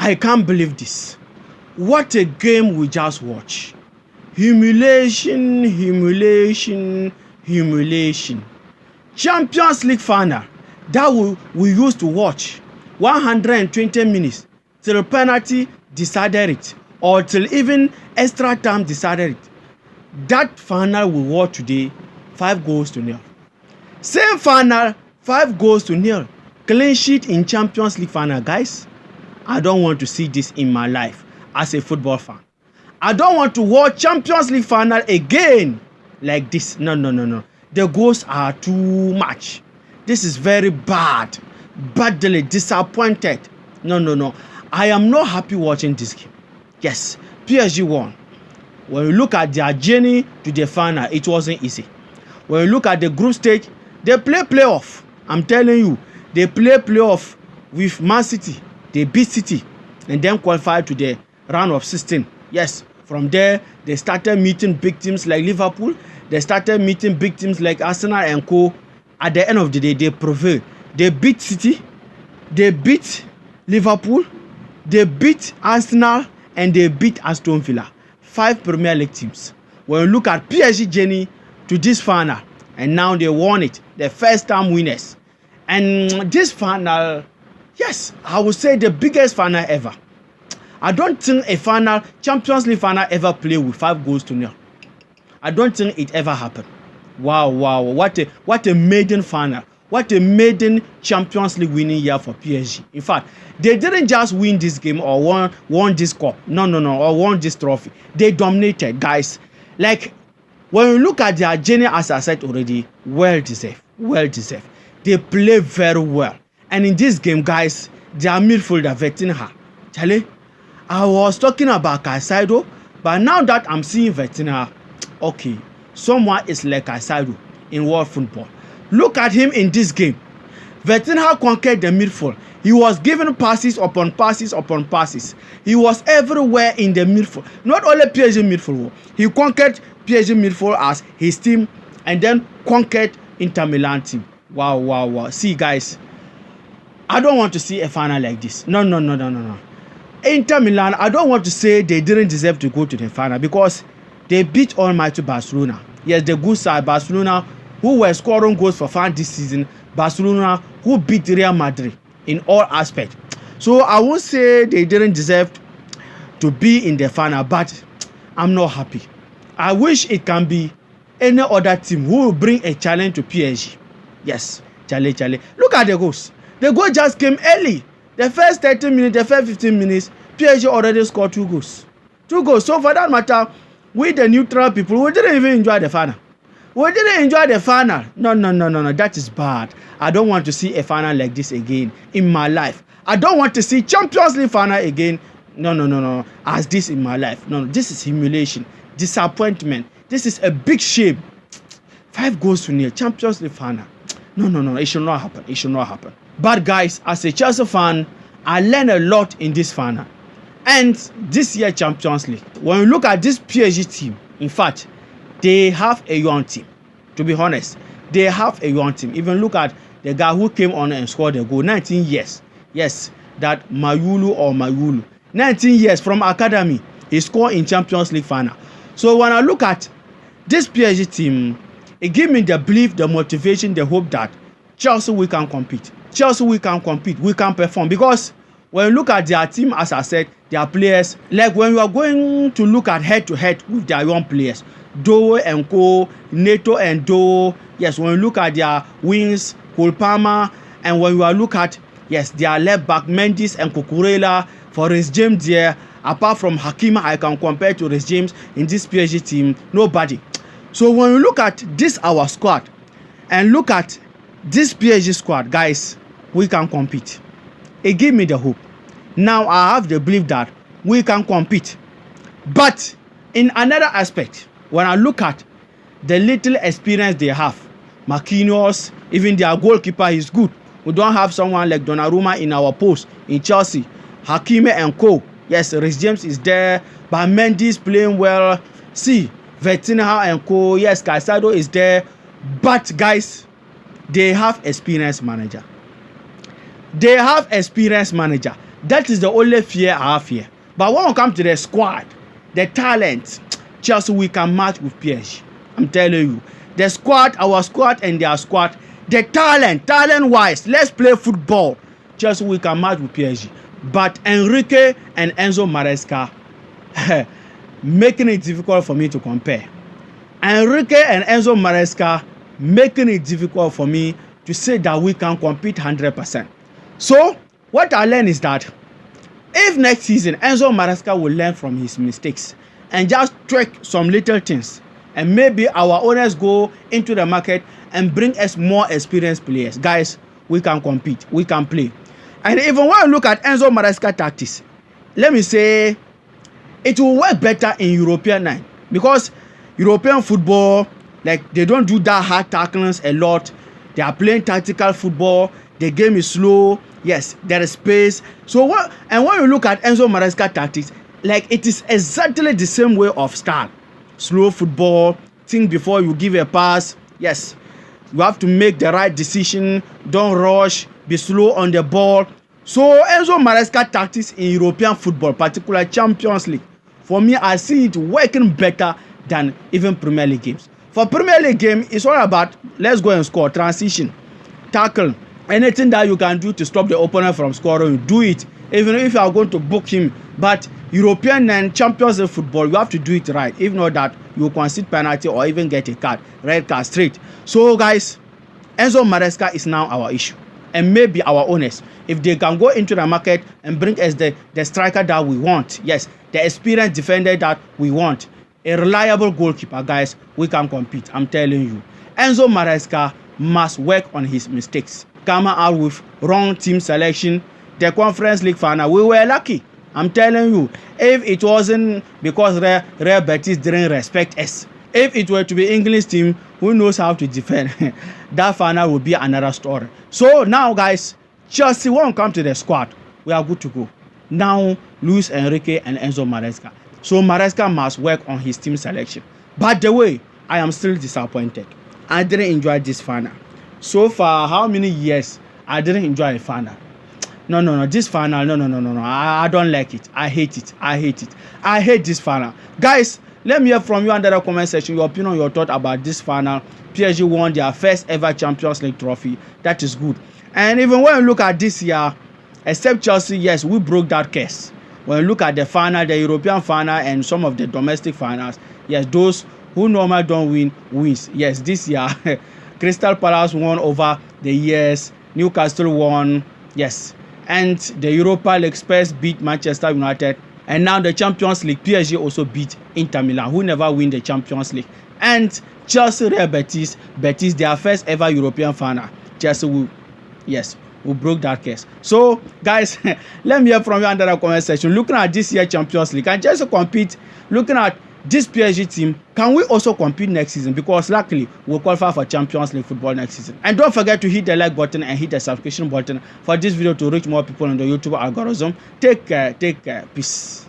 I can't believe this. What a game we just watched. Humiliation, humiliation, humiliation. Champions League final that we used to watch 120 minutes till penalty decided it, or till even extra time decided it. That final we watch today, 5-0. Same final, 5-0. Clean sheet in Champions League final, guys. I don't want to see this in my life as a football fan. I don't want to watch Champions League final again like this. No. The goals are too much. This is very bad. Badly disappointed. No. I am not happy watching this game. Yes, PSG won. When you look at their journey to the final, it wasn't easy. When you look at the group stage, they play playoff. I'm telling you, they play playoff with Man City. They beat City and then qualified to the round of 16. Yes, from there, they started meeting big teams like Liverpool. They started meeting big teams like Arsenal and co. At the end of the day, they prevailed. They beat City. They beat Liverpool. They beat Arsenal. And they beat Aston Villa. 5 Premier League teams. When you look at PSG journey to this final, and now they won it. The first time winners. And this final, yes, I would say the biggest final ever. I don't think a final, Champions League final ever played with 5-0. I don't think it ever happened. Wow. What a maiden final. What a maiden Champions League winning year for PSG. In fact, they didn't just win this game or won this cup. No, or won this trophy. They dominated, guys. Like, when you look at their journey, as I said already, well deserved. They play very well. And in this game, guys, their midfielder, Vitinha. Charlie, I was talking about Caicedo, but now that I'm seeing Vitinha, okay, someone is like Caicedo in world football. Look at him in this game. Vitinha conquered the midfield. He was given passes upon passes upon passes. He was everywhere in the midfield. Not only PSG midfield. He conquered PSG midfield as his team and then conquered Inter-Millan team. Wow. See, guys, I don't want to see a final like this. No. Inter-Millan, I don't want to say they didn't deserve to go to the final because they beat almighty Barcelona. Yes, the good side, Barcelona, who were scoring goals for fun this season. Barcelona, who beat Real Madrid in all aspects. So I won't say they didn't deserve to be in the final, but I'm not happy. I wish it can be any other team who will bring a challenge to PSG. Yes, challenge. Look at the goals. The goal just came early. The first 30 minutes, the first 15 minutes, PSG already scored 2 goals. 2 goals. So for that matter, we the neutral people, we didn't even enjoy the final. We didn't enjoy the final. No. That is bad. I don't want to see a final like this again in my life. I don't want to see Champions League final again. No. As this in my life. No. This is humiliation, disappointment. This is a big shame. 5-0 Champions League final. No. It should not happen. But guys, as a Chelsea fan, I learned a lot in this final. And this year Champions League. When you look at this PSG team, in fact, they have a young team. To be honest, they have a young team. Even look at the guy who came on and scored a goal. 19 years. Yes, that Mayulu. 19 years from academy. He scored in Champions League final. So when I look at this PSG team, it gives me the belief, the motivation, the hope that Chelsea, we can compete. We can perform. Because when you look at their team, as I said, their players, like when you are going to look at head-to-head with their young players, Doe and Co, Neto and Doe. Yes, when you look at their wings, Cole Palmer, and when you are look at, yes, their left back, Mendes and Cucurella, for Reece James there, apart from Hakimi, I can compare to Reece James in this PSG team, nobody. So when you look at this, our squad, and look at this PSG squad, guys, we can compete. It gives me the hope. Now I have the belief that we can compete. But in another aspect, when I look at the little experience they have, Marquinhos, even their goalkeeper is good. We don't have someone like Donnarumma in our post in Chelsea. Hakimi and Co. Yes, Reece James is there, but Mendes playing well. See, Vitinha and Co. Yes, Caicedo is there. But guys, they have experienced manager. That is the only fear I have here. But when we come to the squad, the talent, just we can match with PSG. I'm telling you. The squad, our squad and their squad, the talent-wise, let's play football. Just we can match with PSG. But Enrique and Enzo Maresca, making it difficult for me to compare. Enrique and Enzo Maresca making it difficult for me to say that we can compete 100%. So, what I learned is that if next season Enzo Maresca will learn from his mistakes and just tweak some little things, and maybe our owners go into the market and bring us more experienced players, guys, we can compete, we can play. And even when I look at Enzo Maresca tactics, let me say it will work better in European 9 because European football, like they don't do that hard tacklings a lot. They are playing tactical football. The game is slow. Yes, there is space. So what? And when you look at Enzo Maresca tactics, like it is exactly the same way of style. Slow football. Think before you give a pass. Yes, you have to make the right decision. Don't rush. Be slow on the ball. So Enzo Maresca tactics in European football, particularly Champions League, for me, I see it working better than even Premier League games. For Premier League game, it's all about let's go and score, transition, tackle, anything that you can do to stop the opponent from scoring, do it. Even if you are going to book him, but European and Champions League football, you have to do it right. If not that, you will concede penalty or even get a card, red card straight. So guys, Enzo Maresca is now our issue. And maybe our owners, if they can go into the market and bring us the striker that we want, yes, the experienced defender that we want, a reliable goalkeeper, guys, we can compete. I'm telling you. Enzo Maresca must work on his mistakes. Come out with wrong team selection. The Conference League final, we were lucky. I'm telling you. If it wasn't because Real Betis didn't respect us, if it were to be English team who knows how to defend, that final will be another story. So now, guys, Chelsea won't come to the squad. We are good to go. Now, Luis Enrique and Enzo Maresca. So Maresca must work on his team selection. By the way, I am still disappointed. I didn't enjoy this final. So far, how many years I didn't enjoy a final? No. This final, no. I don't like it. I hate it. I hate this final. Guys, let me hear from you under the comment section your opinion, your thought about this final. PSG won their first ever Champions League trophy. That is good. And even when you look at this year, except Chelsea, yes, we broke that curse. When you look at the final, the European final and some of the domestic finals, yes, those who normally don't win, wins. Yes, this year, Crystal Palace won over the years. Newcastle won, yes. And the Europa League, Spurs beat Manchester United. And now the Champions League, PSG also beat Inter-Millan, who never win the Champions League. And Chelsea, Real Betis, their first ever European final. Chelsea will, yes, we broke that case. So, guys, let me hear from you under the comment section. Looking at this year Champions League, can Chelsea compete? Looking at this PSG team, can we also compete next season? Because luckily, we'll qualify for Champions League football next season. And don't forget to hit the like button and hit the subscription button for this video to reach more people on the YouTube algorithm. Take care. Peace.